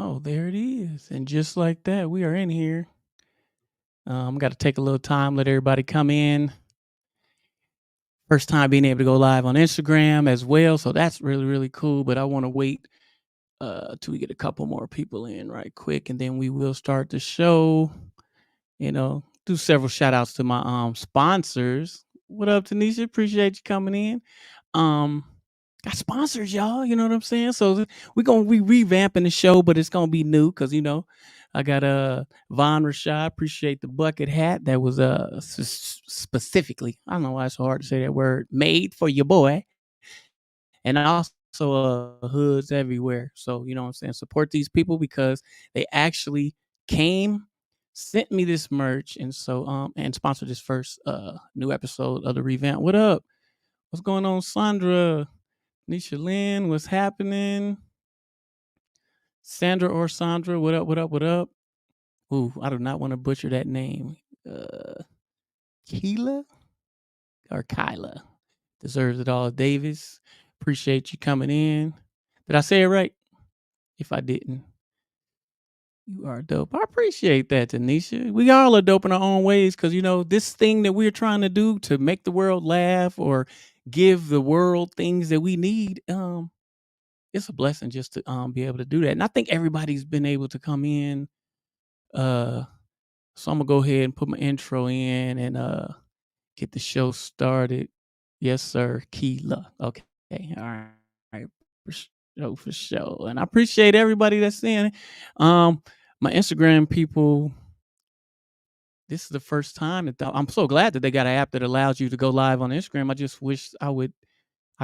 Oh, there it is. And just like that, we are in here. Got to take a little time, let everybody come in. First time being able to go live on Instagram as well. So that's really, really cool. But I want to wait till we get a couple more people in right quick. And then we will start the show. Do several shout outs to my sponsors. What up, Tanisha? Appreciate you coming in. Um, got sponsors, y'all. You know what I'm saying? So we're gonna be revamping the show, but it's gonna be new because I got Von Rashad. Appreciate the bucket hat that was specifically, I don't know why it's so hard to say that word, made for your boy, and also hoods everywhere. So you know what I'm saying? Support these people because they actually came, sent me this merch, and so and sponsored this first new episode of the revamp. What up? What's going on, Sandra? Nisha Lynn, what's happening? Sandra or Sandra, what up, what up, what up? Ooh, I do not want to butcher that name. Keela or Kyla deserves it all. Davis, appreciate you coming in. Did I say it right? If I didn't, you are dope. I appreciate that, Tanisha. We all are dope in our own ways because, this thing that we're trying to do to make the world laugh or give the world things that we need, it's a blessing just to be able to do that. And I think everybody's been able to come in. So I'm gonna go ahead and put my intro in and get the show started. Yes, sir. Keela. Okay. All right. All right. For sure. And I appreciate everybody that's in. My Instagram people. This is the first time that I'm so glad that they got an app that allows you to go live on Instagram. I just wish I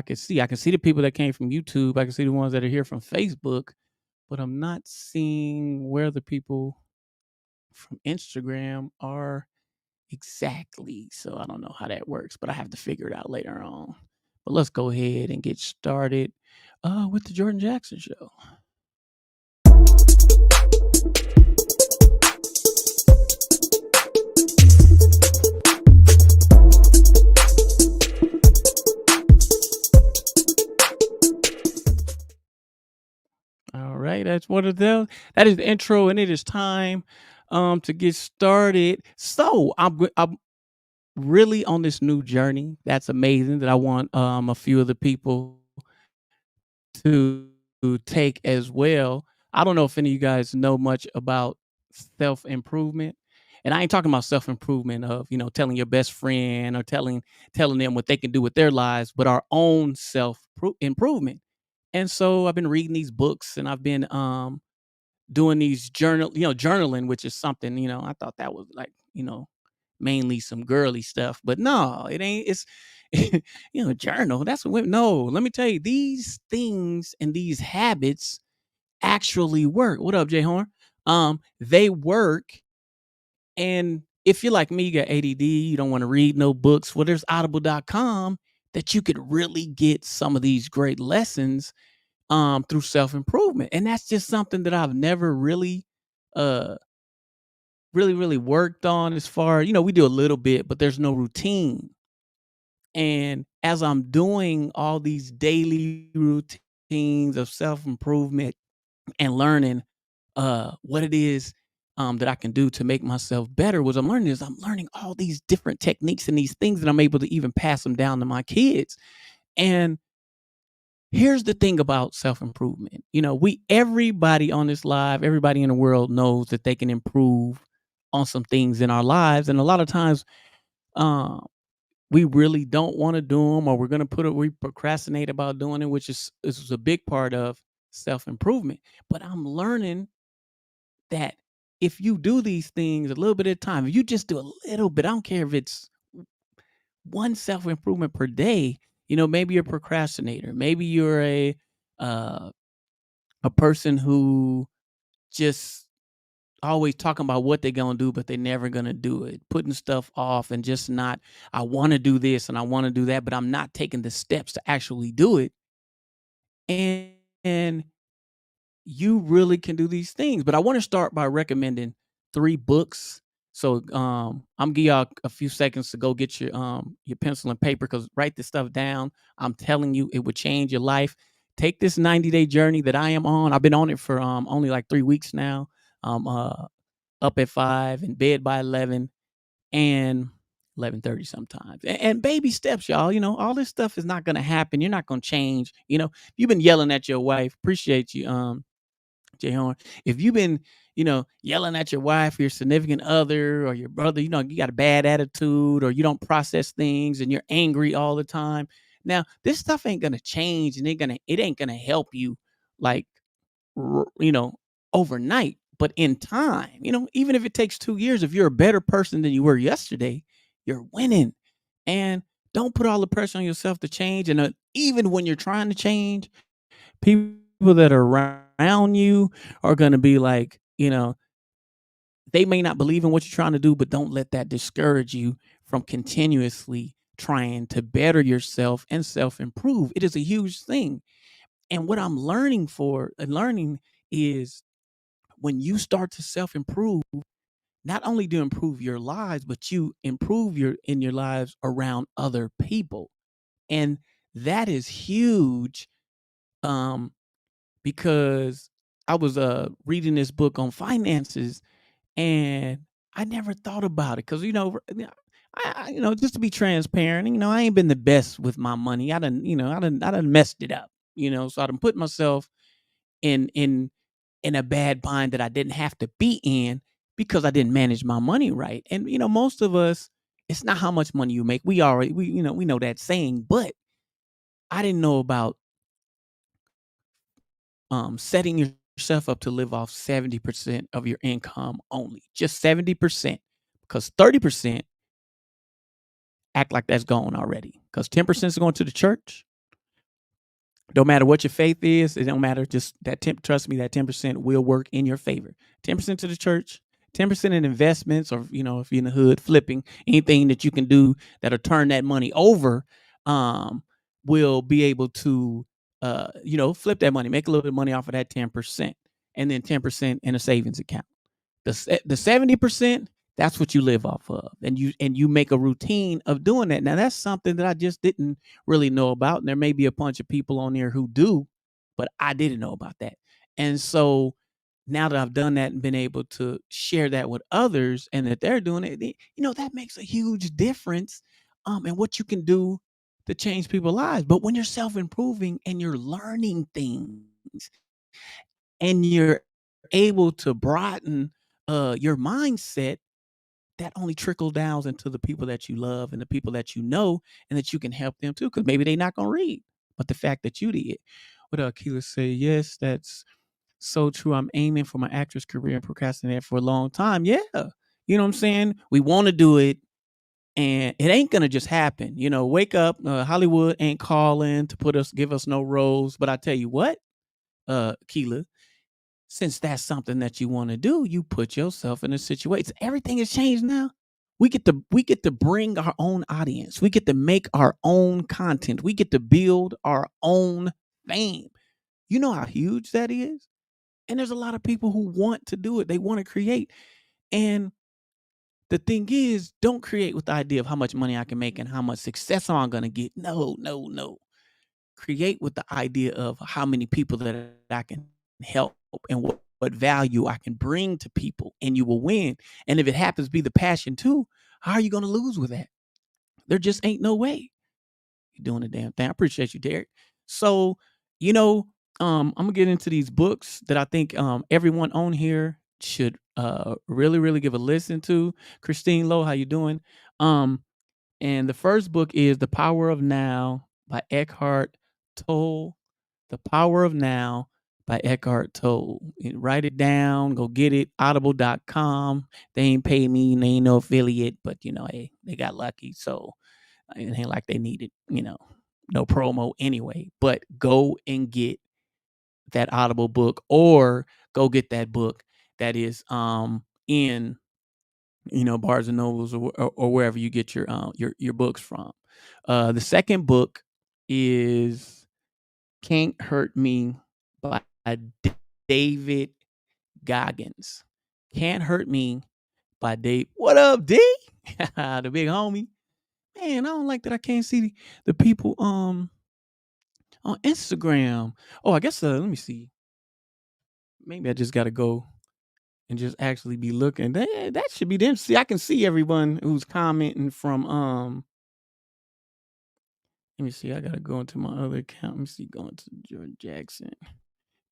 could see. I can see the people that came from YouTube. I can see the ones that are here from Facebook, but I'm not seeing where the people from Instagram are exactly. So I don't know how that works, but I have to figure it out later on. But let's go ahead and get started with the Jordan Jackson Show. All right, that's what it is. That is the intro, and it is time to get started. So I'm really on this new journey. That's amazing that I want a few of the people to take as well. I don't know if any of you guys know much about self improvement. And I ain't talking about self improvement of, telling your best friend or telling them what they can do with their lives, but our own self improvement. And so I've been reading these books and I've been doing these journaling, which is something, I thought that was like, mainly some girly stuff, but no, it ain't. It's journal. That's what. No, let me tell you, these things and these habits actually work. What up, Jay Horn? They work, and if you're like me, you got ADD, you don't want to read no books. Well, there's Audible.com that you could really get some of these great lessons through self improvement, and that's just something that I've never uh really worked on. As far, we do a little bit, but there's no routine. And as I'm doing all these daily routines of self improvement and learning what it is that I can do to make myself better, what I'm learning is I'm learning all these different techniques and these things that I'm able to even pass them down to my kids. And here's the thing about self improvement. Everybody on this live, everybody in the world knows that they can improve on some things in our lives. And a lot of times, um, we really don't want to do them, or we procrastinate about doing it, which is a big part of self improvement. But I'm learning that if you do these things a little bit at a time, if you just do a little bit, I don't care if it's one self improvement per day. Maybe you're a procrastinator, maybe you're uh, a person who just always talking about what they're gonna do, but they're never gonna do it, putting stuff off and just not, I want to do this and I want to do that, but I'm not taking the steps to actually do it. And you really can do these things. But I want to start by recommending 3 books. So I'm give y'all a few seconds to go get your pencil and paper, because write this stuff down. I'm telling you, it would change your life. take this 90-day journey that I am on. I've been on it for only like 3 weeks now. Um, uh, up at 5, in bed by 11, and 11:30 sometimes. And baby steps, y'all. All this stuff is not gonna happen. You're not gonna change. You've been yelling at your wife. Appreciate you, Jay Horn. If you've been, yelling at your wife, your significant other, or your brother, you got a bad attitude, or you don't process things, and you're angry all the time. Now, this stuff ain't gonna change, and it ain't gonna help you, like, r- you know, overnight. But in time, even if it takes 2 years, if you're a better person than you were yesterday, you're winning. And don't put all the pressure on yourself to change. And even when you're trying to change, people that are around you are going to be like, they may not believe in what you're trying to do, but don't let that discourage you from continuously trying to better yourself and self improve. It is a huge thing. And what I'm learning is, when you start to self improve, not only do you improve your lives, but you improve your lives around other people. And that is huge. Um, because I was reading this book on finances, and I never thought about it because, just to be transparent, I ain't been the best with my money. I done messed it up. So I done put myself in a bad bind that I didn't have to be in because I didn't manage my money right. And most of us, it's not how much money you make. We know that saying, but I didn't know about setting yourself up to live off 70% of your income only. Just 70%. Because 30% act like that's gone already. Because 10% is going to the church. Don't matter what your faith is, it don't matter. Just trust me, that 10% will work in your favor. 10% to the church, 10% in investments, or if you're in the hood, flipping, anything that you can do that'll turn that money over, um, will be able to flip that money, make a little bit of money off of that 10%, and then 10% in a savings account. The 70%, that's what you live off of, and you make a routine of doing that. Now, that's something that I just didn't really know about, and there may be a bunch of people on there who do, but I didn't know about that. And so now that I've done that and been able to share that with others, and that they're doing it, that makes a huge difference, in what you can do to change people's lives. But when you're self-improving and you're learning things, and you're able to broaden your mindset, that only trickle downs into the people that you love and the people that you know, and that you can help them too, because maybe they're not gonna read, but the fact that you did. What Keela say? Yes, that's so true. I'm aiming for my actress career and procrastinating for a long time. Yeah, you know what I'm saying. We want to do it, and it ain't gonna just happen. Wake up. Hollywood ain't calling to give us no roles. But I tell you what, Keela, since that's something that you want to do, you put yourself in a situation. Everything has changed now. We get to bring our own audience. We get to make our own content. We get to build our own fame. You know how huge that is? And there's a lot of people who want to do it. They want to create. And the thing is, don't create with the idea of how much money I can make and how much success I'm going to get. No, no, no. Create with the idea of how many people that I can help, and what value I can bring to people, and you will win. And if it happens to be the passion too, how are you going to lose with that? There just ain't no way. You're doing the damn thing. I appreciate you, Derek. So, you know, I'm gonna get into these books that I think everyone on here should really, really give a listen to. Christine Lowe, how you doing? Um, and the first book is The Power of Now by Eckhart Tolle. The Power of Now by Eckhart Tolle. Write it down, go get it. Audible.com. They ain't pay me, they ain't no affiliate, but hey, they got lucky. So it ain't like they needed, no promo anyway. But go and get that Audible book, or go get that book that is in Barnes and Nobles, or wherever you get your books from. The second book is Can't Hurt Me by David Goggins. Can't Hurt Me by Dave. What up, D? The big homie. Man, I don't like that I can't see the people on Instagram. Oh, I guess, let me see. Maybe I just gotta go and just actually be looking. That should be them. See, I can see everyone who's commenting from, let me see, I gotta go into my other account. Let me see, going to George Jackson.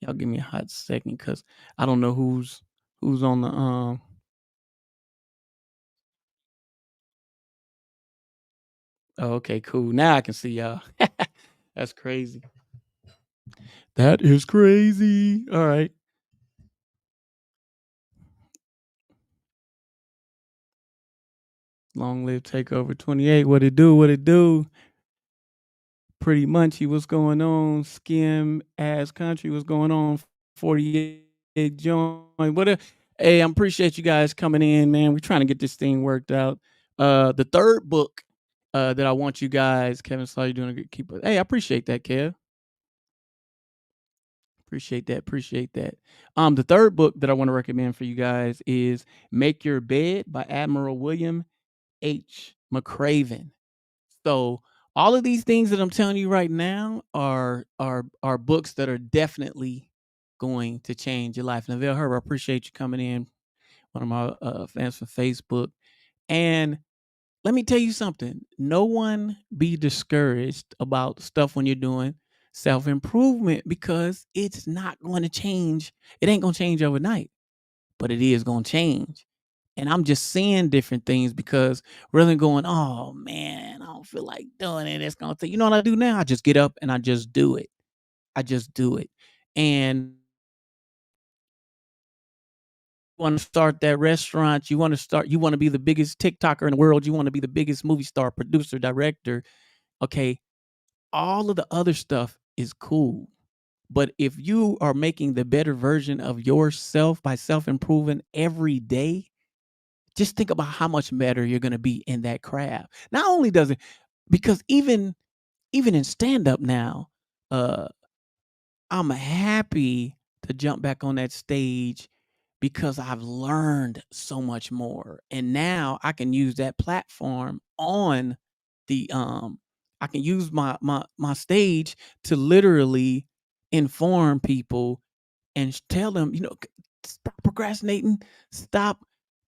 Y'all give me a hot second because I don't know who's on the, oh, okay, cool. Now I can see y'all. That's crazy. That is crazy. All right. Long live Takeover 28. What it do? What it do? Pretty Munchy, what's going on? Skim Ass Country, what's going on? 48 joint. What a hey, I appreciate you guys coming in, man. We're trying to get this thing worked out. The third book that I want you guys, Kevin saw you doing a good keeper. Hey, I appreciate that, Kev. Appreciate that. Appreciate that. The third book that I want to recommend for you guys is Make Your Bed by Admiral William H. McCraven. So all of these things that I'm telling you right now are books that are definitely going to change your life. Neville Herb, I appreciate you coming in, one of my fans from Facebook. And let me tell you something. No one be discouraged about stuff when you're doing self-improvement because it's not going to change. It ain't going to change overnight, but it is going to change. And I'm just seeing different things because rather than going, oh man, I don't feel like doing it. It's gonna take, you know what I do now? I just get up and I just do it. I just do it. And want to start that restaurant, you want to be the biggest TikToker in the world, you want to be the biggest movie star, producer, director. Okay, all of the other stuff is cool. But if you are making the better version of yourself by self-improving every day, just think about how much better you're gonna be in that craft. Not only does it because even in stand up now, uh, I'm happy to jump back on that stage because I've learned so much more. And now I can use that platform on the I can use my stage to literally inform people and tell them, stop procrastinating, stop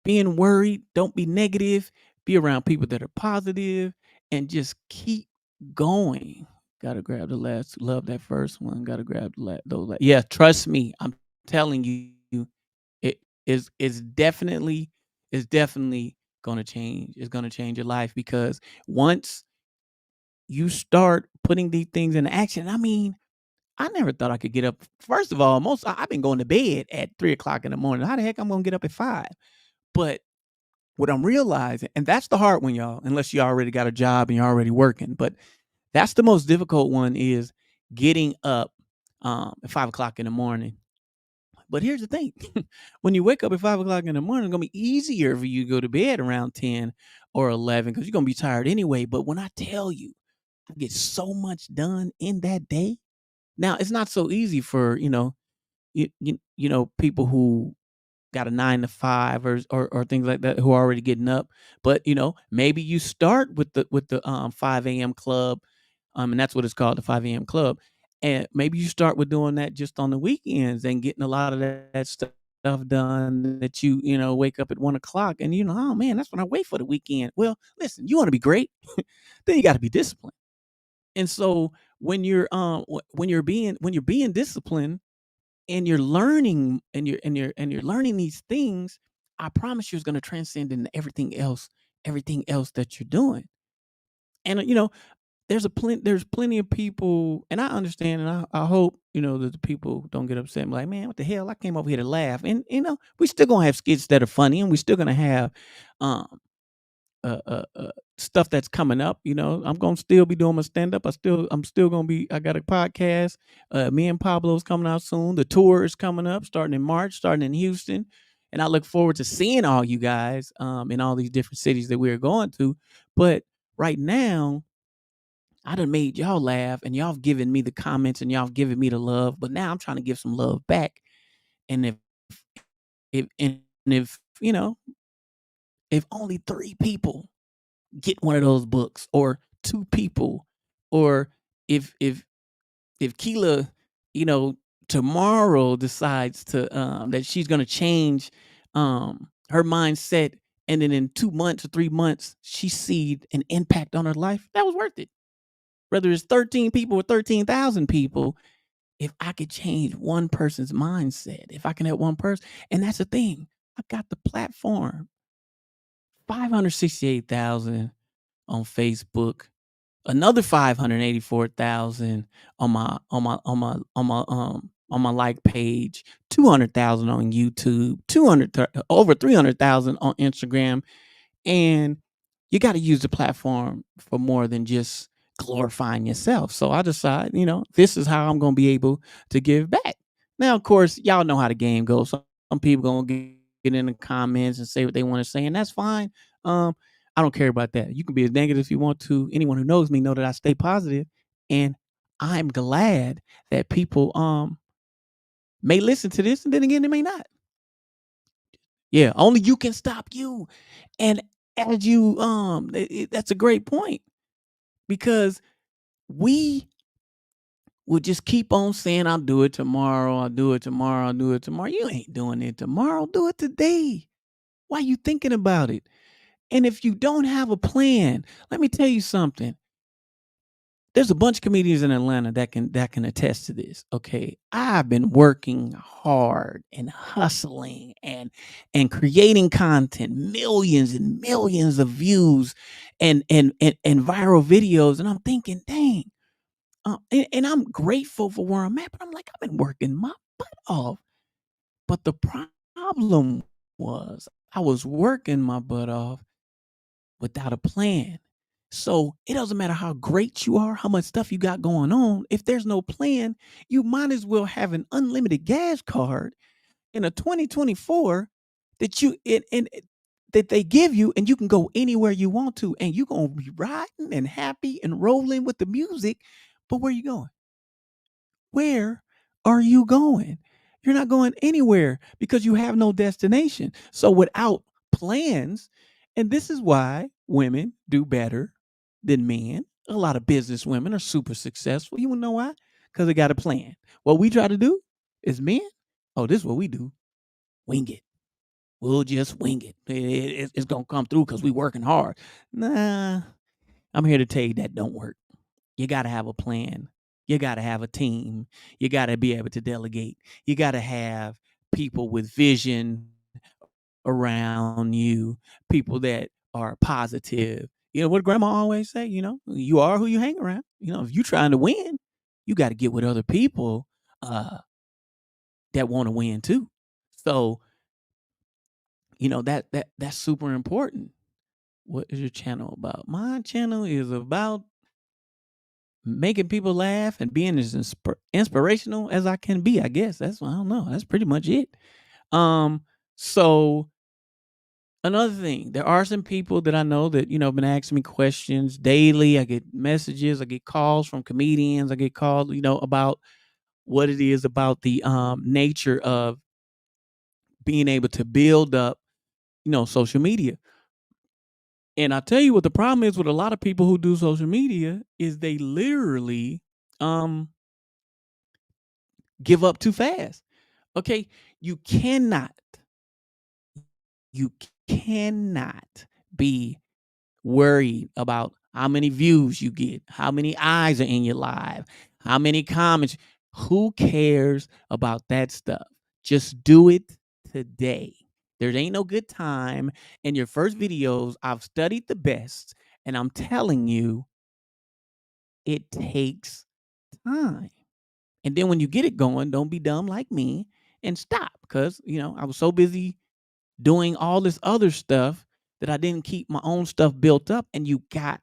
being worried, don't be negative, be around people that are positive, and just keep going. Gotta grab the last, love that first one. Gotta grab the last, those. Yeah, trust me, I'm telling you, it is definitely gonna change. It's gonna change your life because once you start putting these things in action, I mean, I never thought I could get up. First of all, I've been going to bed at 3 o'clock in the morning. How the heck I'm gonna get up at 5? But what I'm realizing, and that's the hard one, y'all, unless you already got a job and you're already working. But that's the most difficult one is getting up at 5 o'clock in the morning. But here's the thing. When you wake up at 5 o'clock in the morning, it's gonna be easier for you to go to bed around 10 or 11 because you're gonna be tired anyway. But when I tell you I get so much done in that day, now it's not so easy for, people who got a 9 to 5 or things like that who are already getting up. But maybe you start with the 5 a.m. club, and that's what it's called, the 5 a.m. club. And maybe you start with doing that just on the weekends and getting a lot of that stuff done that wake up at 1 o'clock and oh man, that's when I wait for the weekend. Well, listen, you want to be great, then you got to be disciplined. And so when you're being disciplined and you're learning and you're learning these things, I promise you it's going to transcend into everything else that you're doing. And there's plenty of people, and I understand, and I hope that the people don't get upset and be like, man, what the hell? I came over here to laugh, and we still gonna have skits that are funny, and we still gonna have um stuff that's coming up. I'm gonna still be doing my stand up. I'm still gonna be. I got a podcast. Me and Pablo's coming out soon. The tour is coming up, starting in March, starting in Houston, and I look forward to seeing all you guys in all these different cities that we're going to. But right now, I done made y'all laugh, and y'all have given me the comments, and y'all have given me the love. But now I'm trying to give some love back. And if if only 3 people get one of those books or 2 people, or if if Keela, you know, tomorrow decides to that she's gonna change her mindset, and then in 2 months or 3 months she see an impact on her life, that was worth it. Whether it's 13 people or 13,000 people, if I could change one person's mindset, if I can help one person, and that's the thing. I got the platform, 568,000 on Facebook, another 584,000 on my like page, 200,000 on YouTube, 200 over 300,000 on Instagram, and you got to use the platform for more than just glorifying yourself. So I decide, this is how I'm going to be able to give back. Now, of course, y'all know how the game goes. Some people going to get in the comments and say what they want to say, and that's fine. Um, I don't care about that. You can be as negative if you want to. Anyone who knows me know that I stay positive, and I'm glad that people may listen to this, and then again, they may not. Yeah, only you can stop you. And as you that's a great point, because we would just keep on saying, I'll do it tomorrow, I'll do it tomorrow, I'll do it tomorrow. You ain't doing it tomorrow. Do it today. Why you thinking about it? And if you don't have a plan, let me tell you something. There's a bunch of comedians in Atlanta that can attest to this. Okay. I've been working hard and hustling and creating content, millions and millions of views and viral videos. And I'm thinking, dang, and I'm grateful for where I'm at, but I'm like, I've been working my butt off. But the problem was I was working my butt off without a plan. So it doesn't matter how great you are, how much stuff you got going on. If there's no plan, you might as well have an unlimited gas card in a 2024 that that they give you, and you can go anywhere you want to, and you're gonna be riding and happy and rolling with the music. But where you going? Where are you going? You're not going anywhere because you have no destination. So without plans, and this is why women do better than men. A lot of business women are super successful. You wanna know why? Because they got a plan. What we try to do is men, oh, this is what we do. Wing it. We'll just wing it. It's gonna come through because we working hard. Nah, I'm here to tell you that don't work. You got to have a plan. You got to have a team. You got to be able to delegate. You got to have people with vision around you, people that are positive. You know what grandma always say, you are who you hang around. If you're trying to win, you got to get with other people that want to win too. So, that's super important. What is your channel about? My channel is about making people laugh and being as inspirational as I can be, I guess. I don't know. That's pretty much it. So another thing, there are some people that I know that, been asking me questions daily. I get messages, I get calls from comedians, I get called, about what it is about the nature of being able to build up, social media. And I tell you what the problem is with a lot of people who do social media is they literally give up too fast. Okay, you cannot you cannot be worried about how many views you get, how many eyes are in your live, how many comments. Who cares about that stuff? Just do it today. There ain't no good time. In your first videos, I've studied the best, and I'm telling you, it takes time. And then when you get it going, don't be dumb like me and stop, because I was so busy doing all this other stuff that I didn't keep my own stuff built up. And you got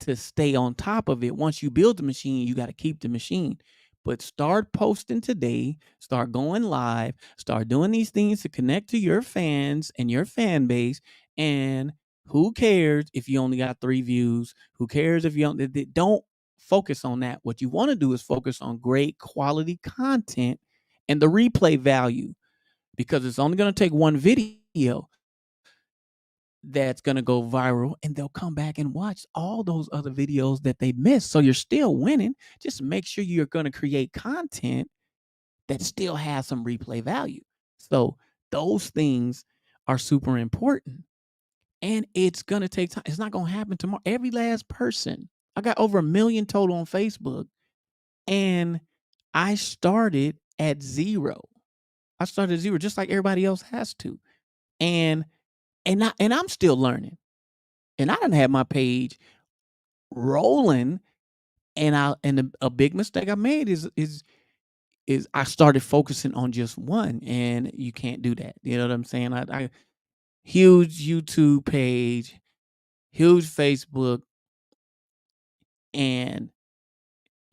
to stay on top of it. Once you build the machine, you got to keep the machine. But start posting today, start going live, start doing these things to connect to your fans and your fan base. And who cares if you only got 3 views? Who cares if you don't focus on that? What you want to do is focus on great quality content and the replay value, because it's only going to take one video. that's gonna go viral, and they'll come back and watch all those other videos that they missed. So you're still winning. Just make sure you're gonna create content that still has some replay value. So those things are super important. And it's gonna take time. It's not gonna happen tomorrow. Every last person. I got over 1 million total on Facebook, and I started at zero. I started at zero, just like everybody else has to. And I'm still learning. And I done had my page rolling, a big mistake I made is I started focusing on just one, and you can't do that. You know what I'm saying? I huge YouTube page, huge Facebook and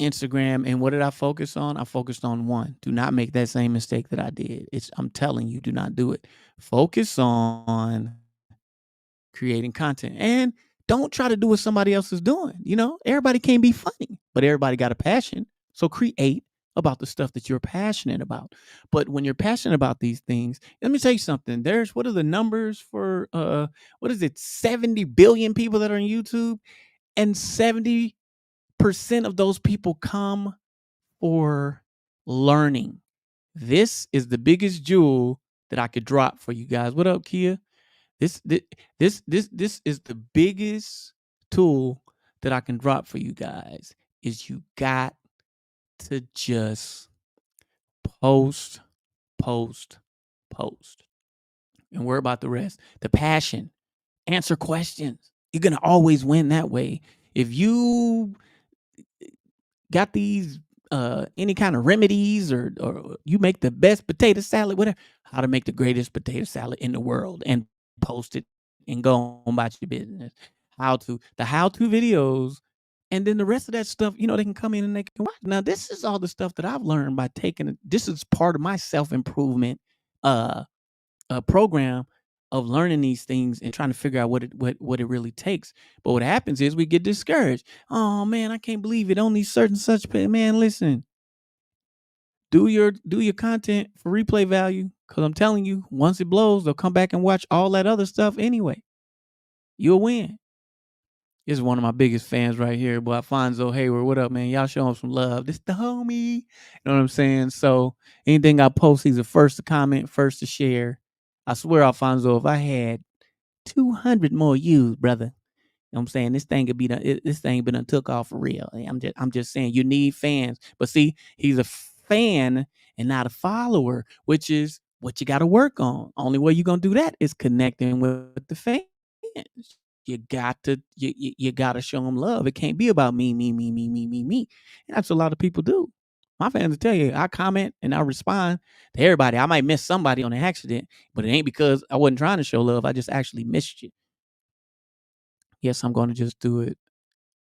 Instagram. And what did I focus on? I focused on one. Do not make that same mistake that I did. I'm telling you, do not do it. Focus on creating content, and don't try to do what somebody else is doing. Everybody can't be funny, but everybody got a passion. So create about the stuff that you're passionate about. But when you're passionate about these things, let me tell you something. What are the numbers for what is it? 70 billion people that are on YouTube, and 70% of those people come for learning. This is the biggest jewel that I could drop for you guys. What up, Kia? This is the biggest tool that I can drop for you guys. Is you got to just post, post, post, and worry about the rest. The passion, answer questions. You're gonna always win that way. If you got these any kind of remedies, or you make the best potato salad, whatever, how to make the greatest potato salad in the world, and post it and go on about your business. How to videos, and then the rest of that stuff, they can come in and they can watch. Now, this is all the stuff that I've learned by taking this is part of my self-improvement uh program of learning these things and trying to figure out what it really takes. But what happens is we get discouraged. Oh man, I can't believe it. Only certain such man. Listen, do your content for replay value. Cause I'm telling you, once it blows, they'll come back and watch all that other stuff anyway. You'll win. This is one of my biggest fans right here, boy. Alfonso Hayward. What up, man? Y'all show him some love. This the homie. You know what I'm saying? So anything I post, he's the first to comment, first to share. I swear, Alfonso, if I had 200 more views, brother, you know what I'm saying, this thing could be done. This thing been done took off for real. I'm just saying, you need fans. But see, he's a fan and not a follower, which is what you got to work on. Only way you're gonna do that is connecting with the fans. You got to show them love. It can't be about me, me, me, me, me, me, me. And that's what a lot of people do. My fans will tell you, I comment and I respond to everybody. I might miss somebody on an accident, but it ain't because I wasn't trying to show love. I just actually missed you. Yes, I'm going to just do it.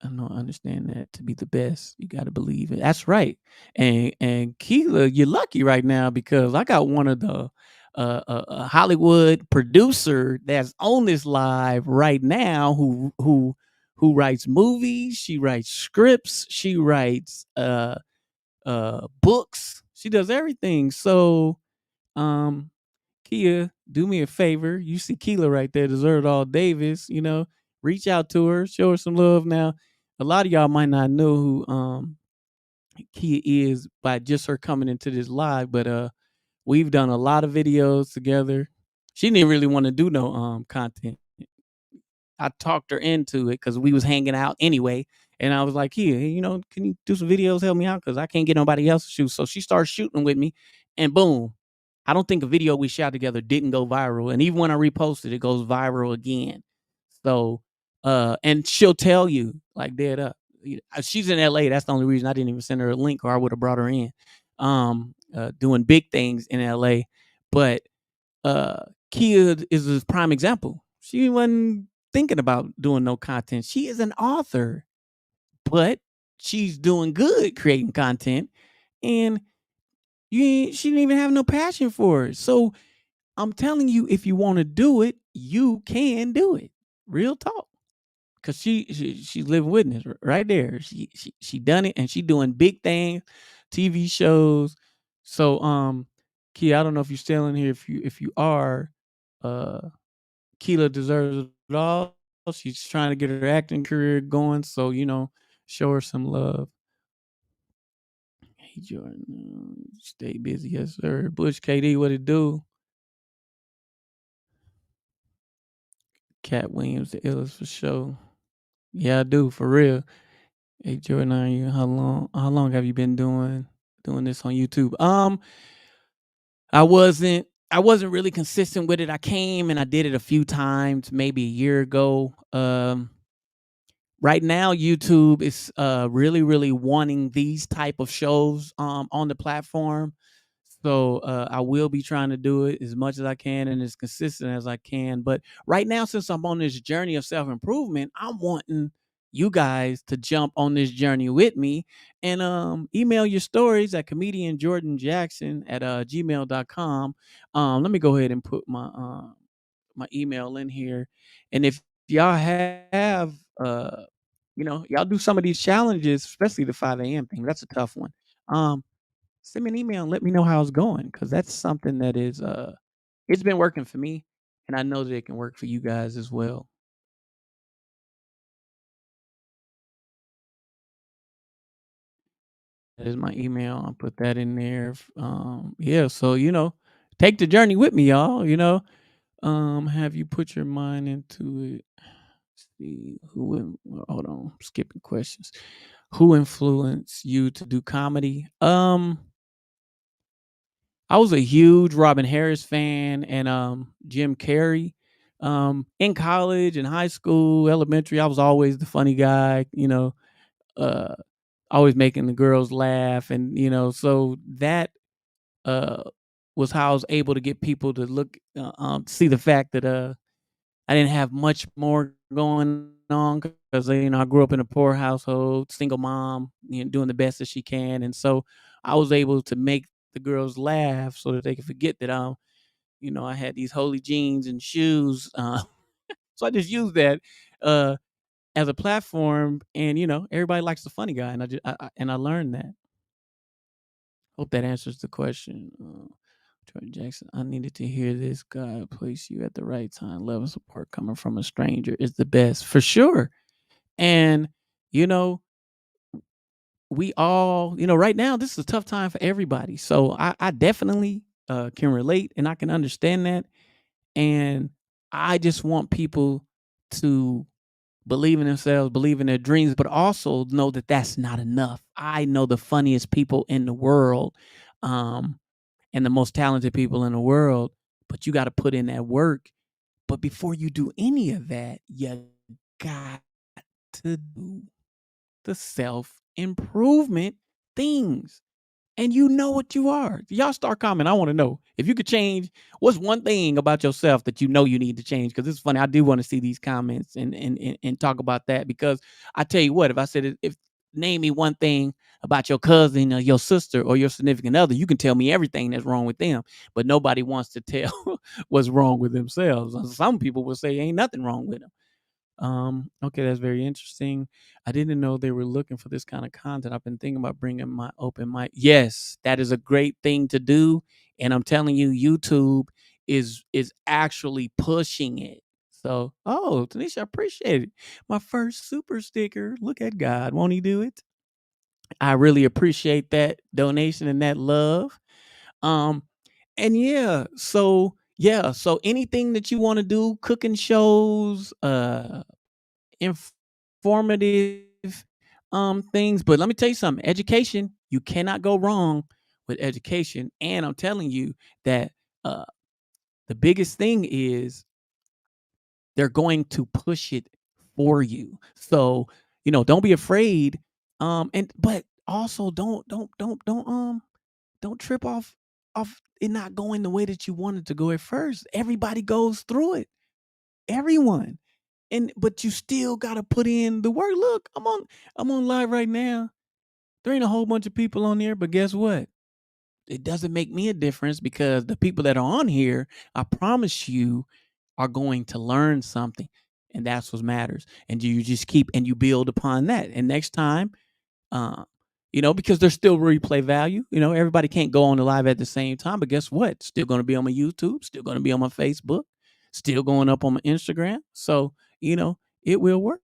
I don't understand that to be the best. You got to believe it. That's right. And Keela, you're lucky right now because I got one of the Hollywood producer that's on this live right now who writes movies. She writes scripts. She writes books. She does everything. So Kia, do me a favor. You see Keela right there, Deserved All Davis, reach out to her, show her some love. Now, a lot of y'all might not know who Kia is by just her coming into this live, but we've done a lot of videos together. She didn't really want to do no content. I talked her into it because we was hanging out anyway. And I was like, here, can you do some videos, help me out? Because I can't get nobody else to shoot. So she started shooting with me, and boom. I don't think a video we shot together didn't go viral. And even when I reposted, it goes viral again. So, and she'll tell you, like, dead up. She's in LA. That's the only reason I didn't even send her a link, or I would have brought her in. Doing big things in LA. But Kia is a prime example. She wasn't thinking about doing no content. She is an author, but she's doing good creating content, and she didn't even have no passion for it. So I'm telling you, if you want to do it, you can do it. Real talk. Cause she's living witness right there. She done it, and she doing big things, TV shows. So Kia, I don't know if you're still in here. If you are, Keela Deserves all. She's trying to get her acting career going, so, show her some love. Hey, Jordan, stay busy, yes, sir. Bush KD, what it do? Cat Williams, the illest for sure. Yeah, I do, for real. Hey, Jordan, are you? How long have you been doing this on YouTube? I wasn't really consistent with it. I came and I did it a few times, maybe a year ago. Right now YouTube is really really wanting these type of shows on the platform, so I will be trying to do it as much as I can and as consistent as I can. But right now, since I'm on this journey of self-improvement, I'm wanting you guys to jump on this journey with me, and email your stories at comedian Jordan Jackson at gmail.com. Let me go ahead and put my email in here. And if y'all have y'all do some of these challenges, especially the 5 a.m. thing. That's a tough one. Um, Send me an email and let me know how it's going, because that's something that is it's been working for me, and I know that it can work for you guys as well. That is my email. I'll put that in there. Yeah, so take the journey with me, y'all. Have you put your mind into it? See well, hold on, I'm skipping questions. Who influenced you to do comedy? I was a huge Robin Harris fan and Jim Carrey. In college, in high school, elementary, I was always the funny guy, uh always making the girls laugh, and so that uh was how I was able to get people to look see the fact that I didn't have much more going on, because I grew up in a poor household, single mom, doing the best that she can, and so I was able to make the girls laugh so that they could forget that I had these holy jeans and shoes. So I just used that uh, as a platform, and everybody likes the funny guy, and I learned that. Hope that answers the question. Jordan Jackson, I needed to hear this. God place you at the right time. Love and support coming from a stranger is the best for sure. And you know, we all, right now this is a tough time for everybody. So I definitely can relate and I can understand that. And I just want people to believe in themselves, believe in their dreams, but also know that that's not enough. I know the funniest people in the world. And the most talented people in the world, but you got to put in that work. But before you do any of that, you got to do the self improvement things. And you know what you are. Y'all start commenting. I want to know if you could change. What's one thing about yourself that you know you need to change? Because it's funny. I do want to see these comments and talk about that, because I tell you what, if I said if name me one thing about your cousin or your sister or your significant other, you can tell me everything that's wrong with them, but nobody wants to tell what's wrong with themselves. Some people will say ain't nothing wrong with them. Okay, that's very interesting. I didn't know they were looking for this kind of content. I've been thinking about bringing my open mic. Yes, that is a great thing to do, and I'm telling you, YouTube is actually pushing it. So, oh, Tanisha, I appreciate it. My first super sticker. Look at God, won't He do it? I really appreciate that donation and that love. Um, and so anything that you want to do, cooking shows, informative things. But let me tell you something, education, you cannot go wrong with education. And I'm telling you that uh the biggest thing is they're going to push it for you. So, don't be afraid. And but also don't trip off it not going the way that you wanted to go at first. Everybody goes through it. Everyone. And but you still gotta put in the work. Look, I'm on live right now. There ain't a whole bunch of people on there, but guess what? It doesn't make me a difference, because the people that are on here, I promise you, are going to learn something. And that's what matters. And you just keep and you build upon that. And next time, uh, because there's still replay value. Everybody can't go on the live at the same time, but guess what? Still gonna be on my YouTube, still gonna be on my Facebook, still going up on my Instagram. So, it will work.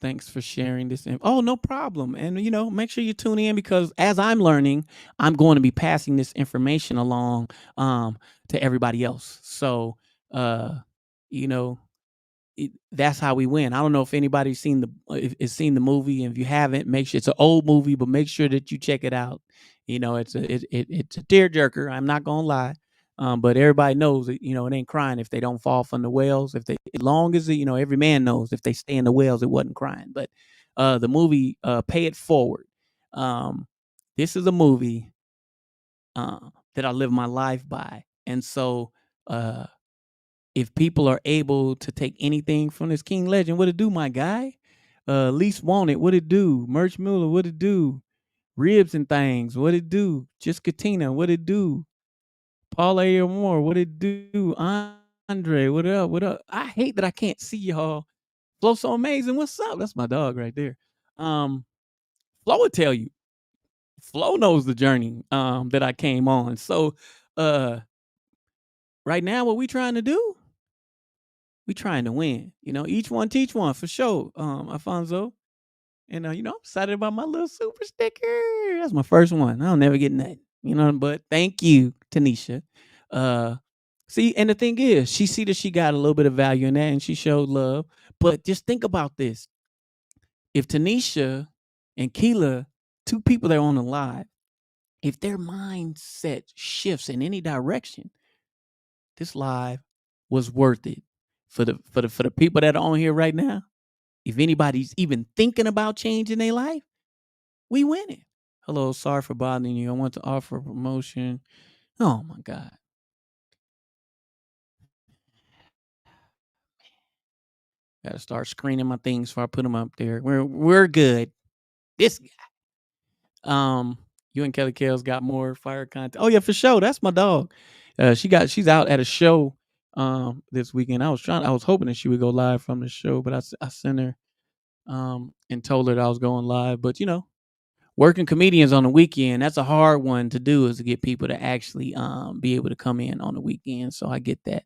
Thanks for sharing this. Oh, no problem. And make sure you tune in because as I'm learning, I'm going to be passing this information along to everybody else. So, uh, you know, that's how we win. I don't know if anybody's seen has seen the movie, and if you haven't, make sure it's an old movie, but make sure that you check it out. It's a tearjerker. I'm not gonna lie, but everybody knows that it ain't crying if they don't fall from the wells. If they, as long as every man knows if they stay in the wells, it wasn't crying. But the movie, Pay It Forward. Um, this is a movie that I live my life by, and so. If people are able to take anything from this King Legend, what it do, my guy? Least Wanted, what it do? Merch Muller, what it do? Ribs and Things, what it do? Just Katina, what it do? Paul A. Moore, what it do? Andre, what up? What up? I hate that I can't see y'all. Flo so amazing. What's up? That's my dog right there. Um, Flo will tell you. Flo knows the journey that I came on. So right now, what we trying to do? We trying to win. Each one teach one for sure, Alfonso. And I'm excited about my little super sticker. That's my first one. I'll never get nothing. But thank you, Tanisha. Uh see, and the thing is, she see that she got a little bit of value in that and she showed love. But just think about this. If Tanisha and Keela, two people that are on the live, if their mindset shifts in any direction, this live was worth it for the people that are on here right now. If anybody's even thinking about changing their life, we winning. Hello, sorry for bothering you. I want to offer a promotion. Oh my God. Gotta start screening my things before I put them up there. We're good. This um you and Kelly Kales got more fire content. Oh yeah, for sure. That's my dog. She's out at a show this weekend. I was hoping that she would go live from the show, but I sent her and told her that I was going live. But working comedians on the weekend, that's a hard one to do, is to get people to actually be able to come in on the weekend. So I get that.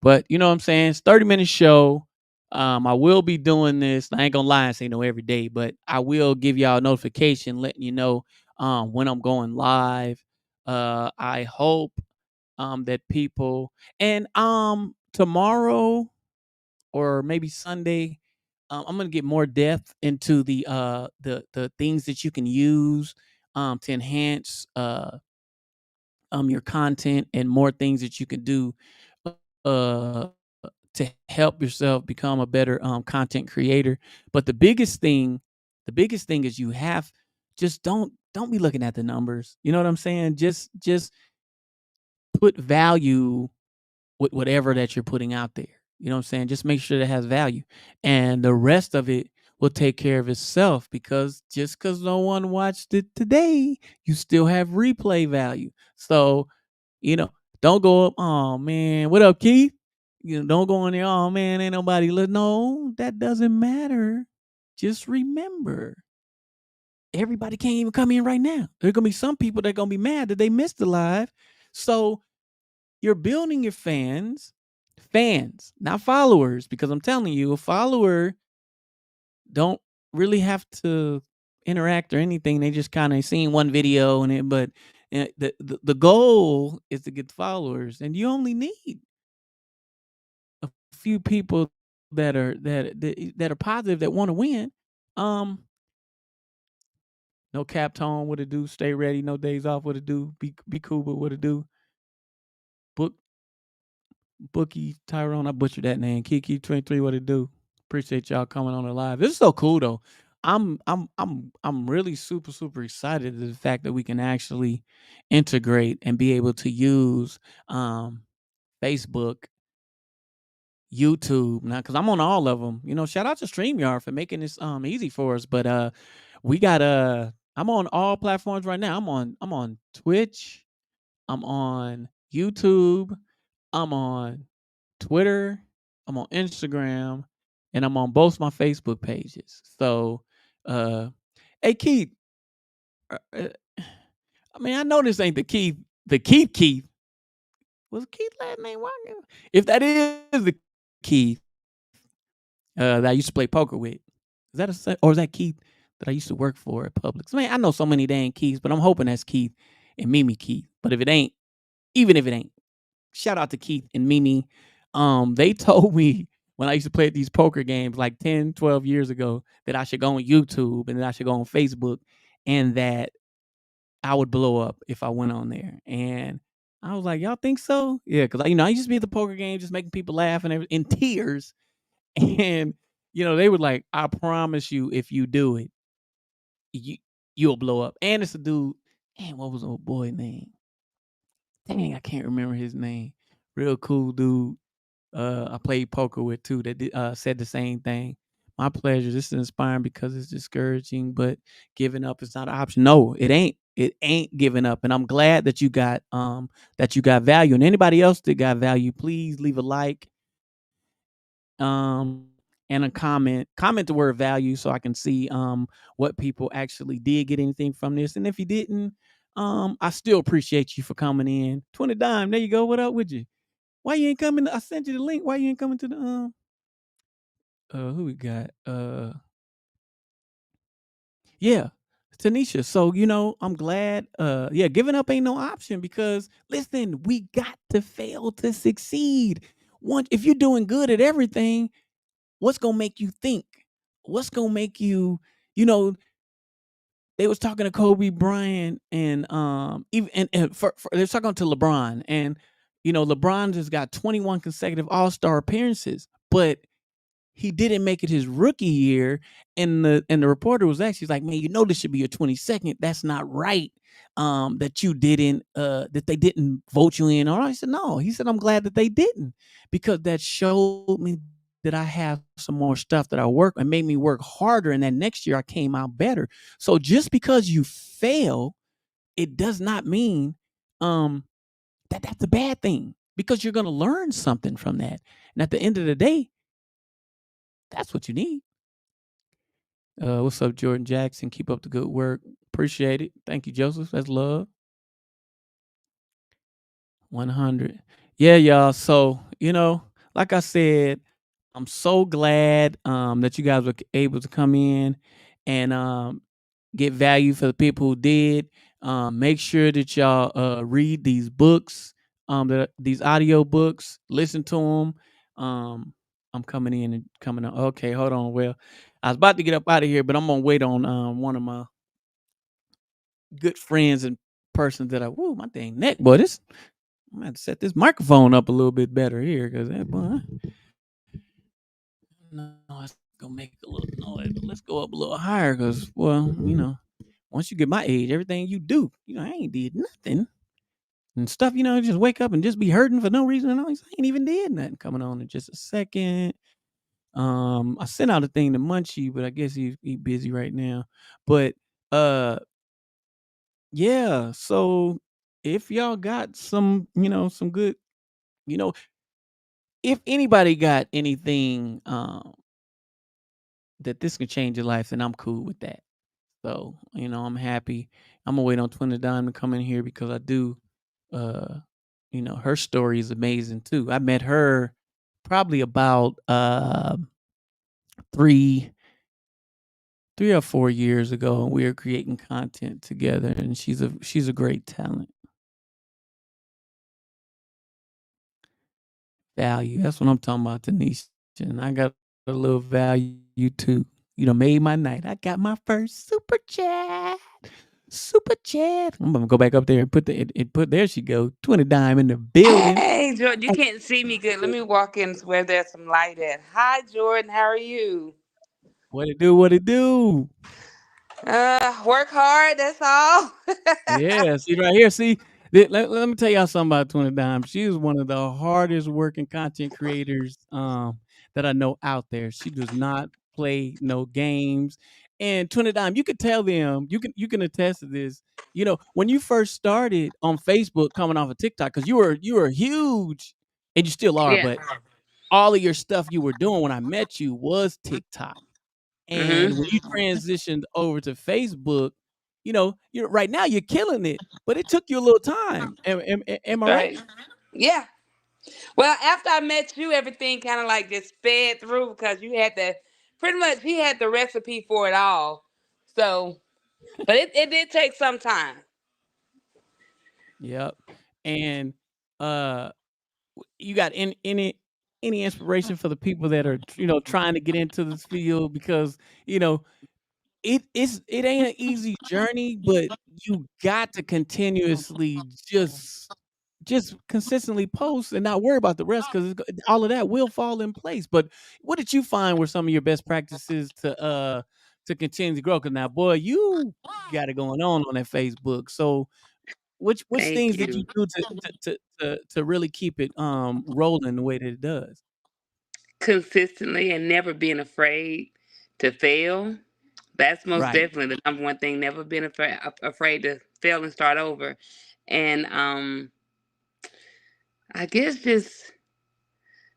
But you know what I'm saying? It's 30-minute show. I will be doing this. I ain't gonna lie and say no every day, but I will give y'all a notification letting you know when I'm going live. I hope that people, and tomorrow or maybe Sunday, I'm gonna get more depth into the things that you can use to enhance your content, and more things that you can do uh to help yourself become a better content creator. But the biggest thing is, you have, just don't be looking at the numbers. You know what I'm saying? Just put value with whatever that you're putting out there. You know what I'm saying? Just make sure that it has value. And the rest of it will take care of itself, because just because no one watched it today, you still have replay value. So, you know, don't go up, oh man, what up, Keith? Don't go in there, oh man, ain't nobody no, that doesn't matter. Just remember, everybody can't even come in right now. There are gonna be some people that are gonna be mad that they missed the live. So you're building your fans, not followers, because I'm telling you, a follower don't really have to interact or anything. They just kind of seen one video and it, but the goal is to get followers, and you only need a few people that are positive, that want to win. Um, no cap tone, what to do? Stay ready. No days off, what to do? Be cool, but what to do? Book Bookie Tyrone, I butchered that name. Kiki 23, what it do? Appreciate y'all coming on the live. This is so cool though. I'm really super super excited at the fact that we can actually integrate and be able to use um Facebook, YouTube now, because I'm on all of them. Shout out to StreamYard for making this easy for us. But we got I'm on all platforms right now. I'm on Twitch, I'm on YouTube, I'm on Twitter, I'm on Instagram, and I'm on both my Facebook pages. So, uh, hey Keith, uh, uh, I mean, I know this ain't the Keith. Was Keith last name Wagner? If that is the Keith that I used to play poker with, is that or is that Keith that I used to work for at Publix? Man, I know so many dang Keiths, but I'm hoping that's Keith and Mimi Keith. But if it ain't, even if it ain't, shout out to Keith and Mimi. They told me when I used to play at these poker games like 10, 12 years ago that I should go on YouTube and that I should go on Facebook and that I would blow up if I went on there. And I was like, y'all think so? Yeah, because I used to be at the poker game just making people laugh and in tears. And they were like, I promise you, if you do it, you you'll blow up. And it's a dude. Man, what was the old boy name? Dang, I can't remember his name. Real cool dude. I played poker with too that said the same thing. My pleasure. This is inspiring because it's discouraging, but giving up is not an option. No, it ain't. It ain't giving up. And I'm glad that you got value. And anybody else that got value, please leave a like um and a comment. Comment the word value so I can see what people actually did get anything from this. And if you didn't, I still appreciate you for coming in. 20 dime. There you go. What up with you? Why you ain't coming? I sent you the link. Why you ain't coming to the who we got? Yeah, Tanisha. So, I'm glad. Yeah, giving up ain't no option because listen, we got to fail to succeed. Once if you're doing good at everything, what's gonna make you think? What's gonna make you, you know, they was talking to Kobe Bryant and even and they was talking to LeBron and LeBron just got 21 consecutive All-Star appearances, but he didn't make it his rookie year, and the reporter was actually like, "Man, this should be your 22nd. That's not right. That you didn't that they didn't vote you in." Or I said, "No." He said, "I'm glad that they didn't because that showed me that I have some more stuff that I work and made me work harder, and that next year I came out better. So just because you fail, it does not mean um that that's a bad thing because you're going to learn something from that. And at the end of the day, that's what you need." What's up, Jordan Jackson? Keep up the good work. Appreciate it. Thank you, Joseph. That's love. 100. Yeah, y'all. So, like I said, I'm so glad that you guys were able to come in and get value for the people who did. Make sure that y'all read these books, these audio books, listen to them. I'm coming in and coming on. Okay, hold on. Well, I was about to get up out of here, but I'm gonna wait on one of my good friends and persons that woo, my dang neck, boy. I'm gonna have to set this microphone up a little bit better here because that boy. No, it's gonna make a little noise. But let's go up a little higher because, well, once you get my age, everything you do, I ain't did nothing and stuff. Just wake up and just be hurting for no reason. And I ain't even did nothing. Coming on in just a second. I sent out a thing to Munchie, but I guess he busy right now. But yeah. So if y'all got some good, you know, if anybody got anything that this can change your life, then I'm cool with that. So, I'm happy. I'm gonna wait on Twin Dime to come in here because I do uh her story is amazing too. I met her probably about 3 or 4 years ago and we were creating content together and she's a great talent. Value. That's what I'm talking about, Tanisha. And I got a little value too. Made my night. I got my first super chat. Super chat. I'm gonna go back up there and put there she go. 20 dime in the building. Hey, Jordan, you can't see me good. Let me walk in where there's some light at. Hi, Jordan. How are you? What it do? What it do? Work hard. That's all. Yeah, see right here. See, let me tell y'all something about 20 Dime. She is one of the hardest working content creators that I know out there. She does not play no games. And 20 Dime, you could tell them, you can attest to this. When you first started on Facebook coming off of TikTok, because you were huge and you still are, Yeah. but all of your stuff you were doing when I met you was TikTok. And when you Mhm. transitioned over to Facebook, you right now you're killing it, but it took you a little time. Am I right? Right. Yeah. Well, after I met you, everything kind of like just sped through because you had the pretty much he had the recipe for it all. So, but it did take some time. Yep. And uh you got any inspiration for the people that are trying to get into this field, because you know it ain't an easy journey, but you got to continuously just consistently post and not worry about the rest, because all of that will fall in place. But what did you find were some of your best practices to continue to grow? Because now, boy, you got it going on that Facebook. So which Thank things did you you. do to really keep it rolling the way that it does? Consistently and never being afraid to fail. That's most Right. definitely the number one thing. Never been afraid to fail and start over. And I guess just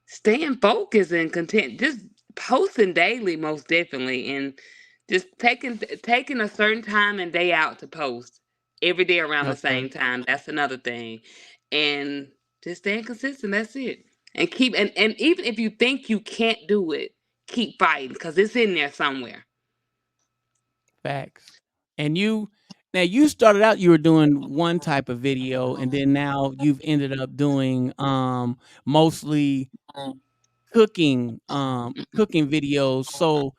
staying focused and content, just posting daily, most definitely, and just taking a certain time and day out to post every day around the Okay. same time. That's another thing, and just staying consistent. That's it. And keep and even if you think you can't do it, keep fighting because it's in there somewhere. Facts. And you started out, you were doing one type of video, and then now you've ended up doing mostly cooking videos. So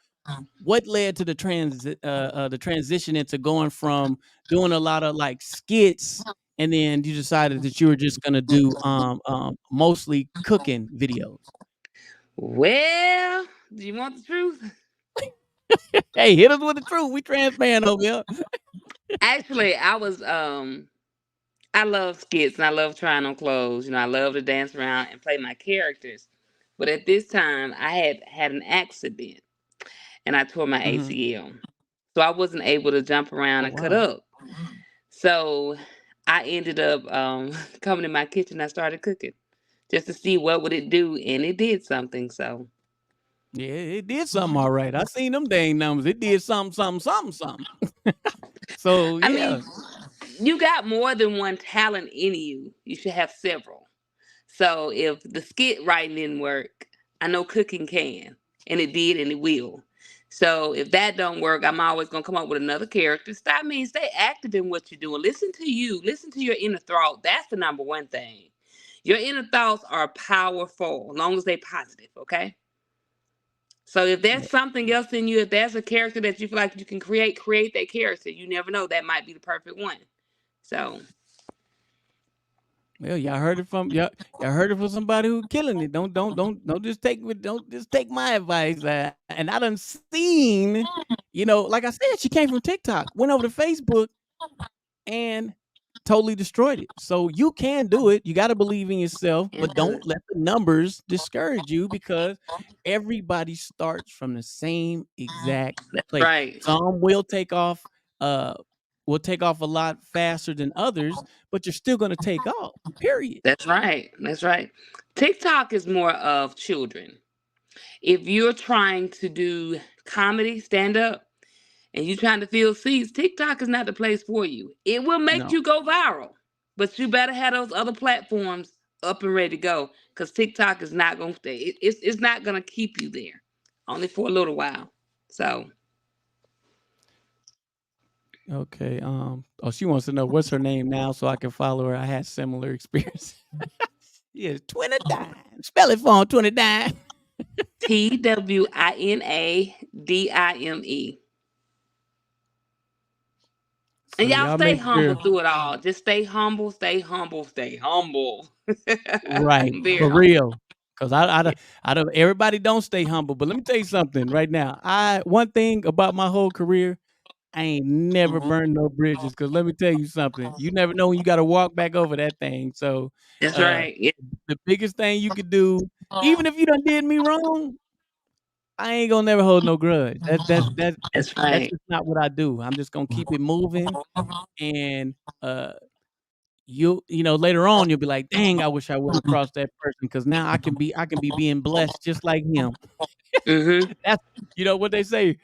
what led to the transition into going from doing a lot of like skits, and then you decided that you were just gonna do mostly cooking videos? Well, do you want the truth? Hey, hit us with the truth. We transparent over here. Actually, I love skits and I love trying on clothes. I love to dance around and play my characters. But at this time, I had an accident and I tore my Mhm. ACL. So I wasn't able to jump around Oh, and cut wow. up. So I ended up coming in my kitchen. I started cooking just to see what would it do, and it did something. So Yeah, it did something alright. I seen them dang numbers. It did something, something, something, something. So, I yeah. mean, you got more than one talent in you. You should have several. So if the skit writing didn't work, I know cooking can, and it did, and it will. So if that don't work, I'm always gonna come up with another character. Stop me. Stay active in what you're doing. Listen to you. Listen to your inner thought. That's the number one thing. Your inner thoughts are powerful, as long as they positive. Okay. So if there's Yeah. something else in you, if there's a character that you feel like you can create that character. You never know. That might be the perfect one. So Well, y'all heard it from somebody who killing it. Don't just take my advice. And I done seen, like I said, she came from TikTok, went over to Facebook, and totally destroyed it. So you can do it. You got to believe in yourself, but into don't let the numbers discourage you, because everybody starts from the same exact that's place. right. Some uh will take off a lot faster than others, but you're still going to take off. Period. That's right. That's right. TikTok is more of children. If you're trying to do comedy, stand up, and you're trying to fill seats, TikTok is not the place for you. It will make No. you go viral, but you better have those other platforms up and ready to go because TikTok is not going to stay. It's not going to keep you there, only for a little while. So Okay. Oh, she wants to know what's her name now so I can follow her. I had similar experience. Yeah, 20 dime. Spell it for him, 20 dime. TWINADIME. And So y'all y'all stay make humble sure. through it all. Just stay humble, stay humble, stay humble. Right, Very for humble. real. Cause I don't everybody don't stay humble, but let me tell you something right now. One thing about my whole career, I ain't never burned no bridges. Cause let me tell you something, you never know when you gotta walk back over that thing. So, That's uh, right. Yeah, the biggest thing you could do, even if you done did me wrong, I ain't gonna never hold no grudge. that's That's right. just not what I do. I'm just gonna keep it moving, and, uh later on you'll be like, dang, I wish I would have crossed that person, because now I can be being blessed just like him. Mhm. That's what they say,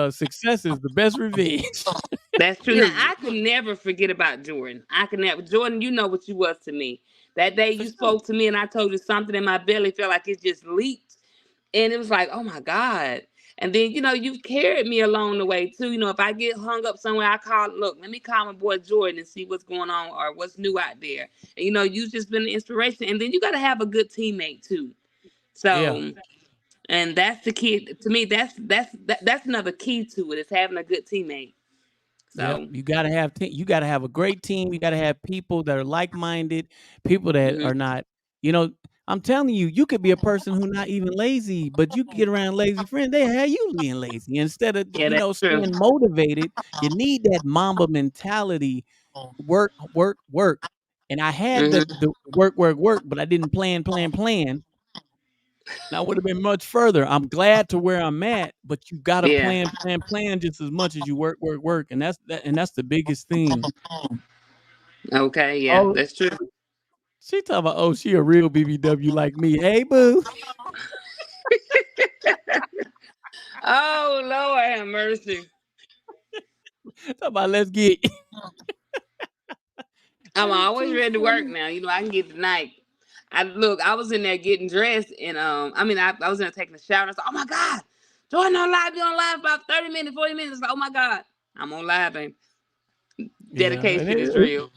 success is the best revenge. That's true. Now Period. I can never forget about Jordan. I can never. Jordan, you know what you was to me. That day For you sure. spoke to me and I told you something in my belly felt like it just leaked. And it was like, oh my God. And then, you've carried me along the way too. If I get hung up somewhere, I call, look, let me call my boy Jordan and see what's going on or what's new out there. And you've just been an inspiration. And then you got to have a good teammate too. Yeah. So, and that's the key to me. That's another key to it is having a good teammate. Yep. So, You gotta have a great team. You gotta have people that are like-minded, people that mhm. are not, you know, I'm telling you, you could be a person who not even lazy, but you get around lazy friends, they have you being lazy instead of, Yeah, that's true. staying motivated. You need that Mamba mentality, work, work, work. And I had Hmm. the work, work, work, but I didn't plan, plan, plan. And I would have been much further. I'm glad to where I'm at, but you gotta Yeah. plan, plan, plan just as much as you work, work, work. And that's the biggest thing. Okay. Yeah, Oh, that's true. she talking about, oh, she a real BBW like me. Hey, boo. Oh Lord have mercy. Talking about let's get. I'm That's always too ready to work funny. now. I can get tonight. I was in there getting dressed and I was in there taking a shower and I said, oh my God, Jordan on live, be on live about 30 minutes, 40 minutes. Like, oh my God, I'm on live and Yeah, and dedication is real.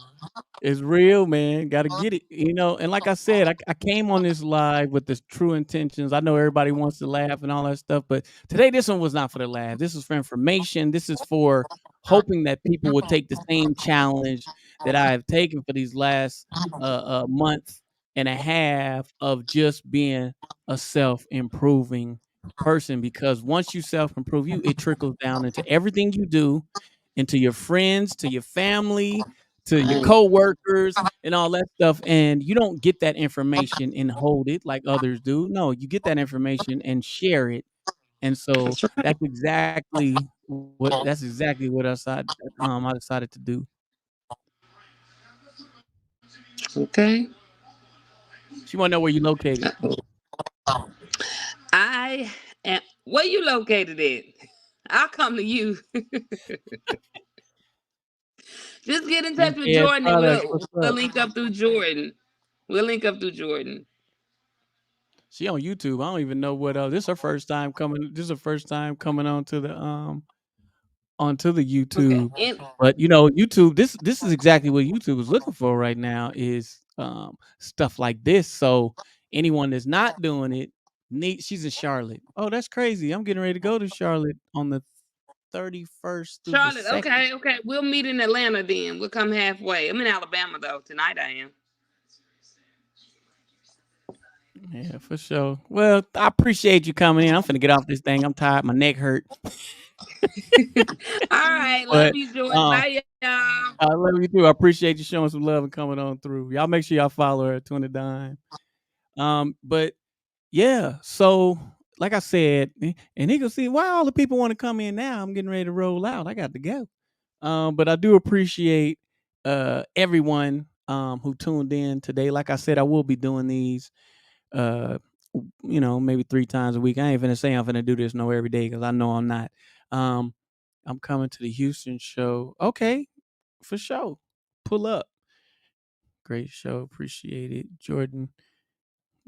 it's real, man. Got to get it, And like I said, I came on this live with this true intentions. I know everybody wants to laugh and all that stuff, but today this one was not for the laugh. This is for information. This is for hoping that people will take the same challenge that I have taken for these last month and a half of just being a self improving person. Because once you self improve, it trickles down into everything you do, into your friends, to your family, to your Mm. coworkers and all that stuff, and you don't get that information and hold it like others do. No, you get that information and share it, and so That's right. that's exactly what I decided to do. Okay. She wanna know where you located. Uh-oh. I am. Where you located at? I'll come to you. Just get in touch with MKS Jordan and Products, we'll what's we'll up? link up through Jordan. We'll link up through Jordan. She on YouTube. I don't even know what this is her first time coming onto the Okay. YouTube. And But YouTube, this is exactly what YouTube is looking for right now is stuff like this. So anyone that's not doing it she's in Charlotte. Oh, that's crazy. I'm getting ready to go to Charlotte on the 31st through the Charlotte, 2nd. okay, okay. We'll meet in Atlanta then. We'll come halfway. I'm in Alabama though. Tonight I am. Yeah, for sure. Well, I appreciate you coming in. I'm finna get off this thing. I'm tired. My neck hurt. All right. Love But you, Jordan. um Bye, y'all. I love you too. I appreciate you showing some love and coming on through. Y'all make sure y'all follow her at 20 Dime. But yeah, so like I said, and he can see why all the people want to come in now. I'm getting ready to roll out. I got to go. But I do appreciate everyone who tuned in today. Like I said, I will be doing these uh maybe 3 times a week. I ain't finna say I'm finna do this no every day because I know I'm not. Um I'm coming to the Houston show. Okay, for sure. Pull up. Great show. Appreciate it. Jordan,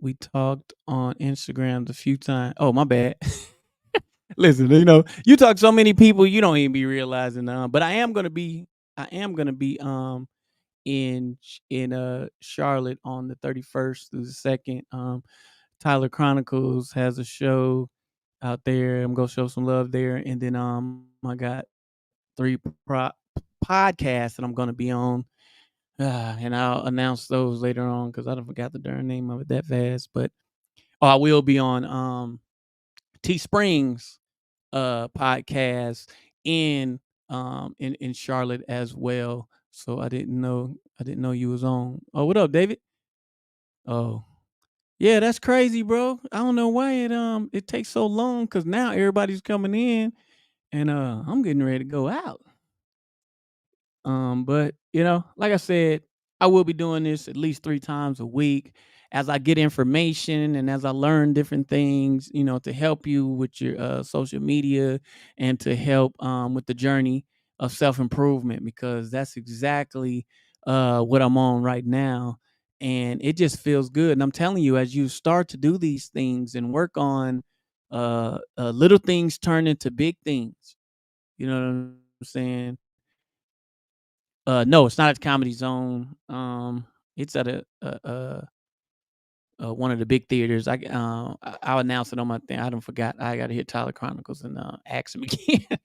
we talked on Instagram a few times. Oh, my bad. Listen, you talk to so many people, you don't even be realizing. But I am gonna be in Charlotte on the 31st through the 2nd. Tyler Chronicles has a show out there. I'm gonna show some love there, and then I got 3 podcasts that I'm gonna be on. And I'll announce those later on because I don't forgot the darn name of it that fast. But I will be on T Springs podcast in Charlotte as well. So I didn't know you was on. Oh, what up, David? Oh, yeah, that's crazy, bro. I don't know why it takes so long because now everybody's coming in and I'm getting ready to go out. But like I said, I will be doing this at least 3 times a week as I get information and as I learn different things, to help you with your, social media and to help, with the journey of self-improvement because that's exactly, what I'm on right now, and it just feels good, and I'm telling you, as you start to do these things and work on, little things turn into big things, you know what I'm saying? No, it's not at the Comedy Zone. It's at one of the big theaters. I'll announce it on my thing. I don't forgot. I gotta hit Tyler Chronicles and ask him again.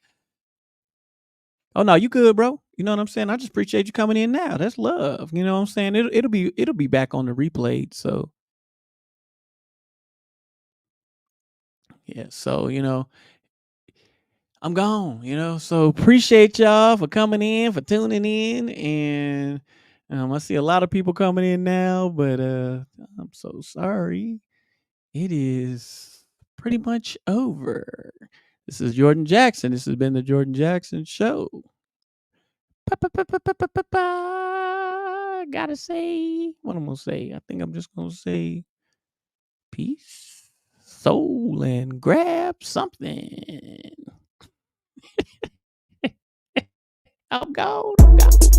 Oh no, you good, bro? You know what I'm saying? I just appreciate you coming in now. That's love. You know what I'm saying? It'll be back on the replay. So yeah. So I'm gone. So appreciate y'all for coming in, for tuning in, and I see a lot of people coming in now, but I'm so sorry. It is pretty much over. This is Jordan Jackson. This has been the Jordan Jackson Show. Gotta say, what I'm gonna say? I think I'm just gonna say peace, soul, and grab something. I'm gone. I'm gone.